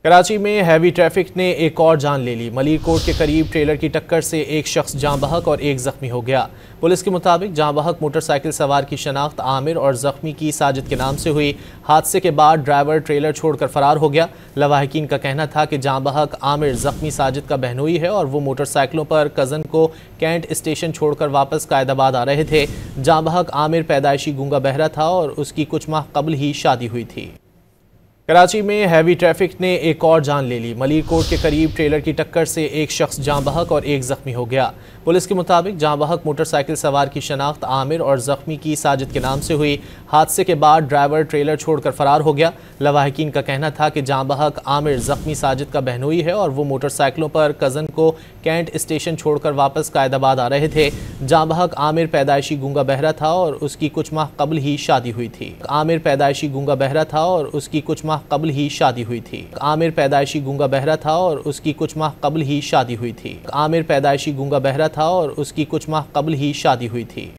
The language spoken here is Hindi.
कराची में हैवी ट्रैफिक ने एक और जान ले ली। मलीरकोट के करीब ट्रेलर की टक्कर से एक शख्स जाँ बहक और एक जख्मी हो गया। पुलिस के मुताबिक जाँ बहक मोटरसाइकिल सवार की शनाख्त आमिर और जख्मी की साजिद के नाम से हुई। हादसे के बाद ड्राइवर ट्रेलर छोड़कर फरार हो गया। लवाहिकीन का कहना था कि जाँ बहक आमिर जख्मी साजिद का बहनोई है और वो मोटरसाइकिलों पर कज़न को कैंट स्टेशन छोड़कर वापस कायदाबाद आ रहे थे। जाँ बहक आमिर पैदाइशी गूंगा बहरा था और उसकी कुछ माह कबल ही शादी हुई थी। कराची में हैवी ट्रैफिक ने एक और जान ले ली। मलीरकोट के करीब ट्रेलर की टक्कर से एक शख्स जाँ बहक और एक जख्मी हो गया। पुलिस के मुताबिक जाँ बहक मोटरसाइकिल सवार की शनाख्त आमिर और जख्मी की साजिद के नाम से हुई। हादसे के बाद ड्राइवर ट्रेलर छोड़कर फरार हो गया। लवाहिकीन का कहना था कि जाँ बहक आमिर जख्मी साजिद का बहनोई है और वो मोटरसाइकिलों पर कज़न को कैंट स्टेशन छोड़कर वापस कायदाबाद आ रहे थे। जाँ बहक आमिर पैदाइशी गूंगा बहरा था और उसकी कुछ माह कबल ही शादी हुई थी। आमिर पैदाइशी गूंगा बहरा था और उसकी कुछ माह कबल ही शादी हुई थी। आमिर पैदाइशी गूंगा बहरा था और उसकी कुछ माह कबल ही शादी हुई थी। आमिर पैदाइशी गूंगा बहरा था और उसकी कुछ माह कबल ही शादी हुई थी।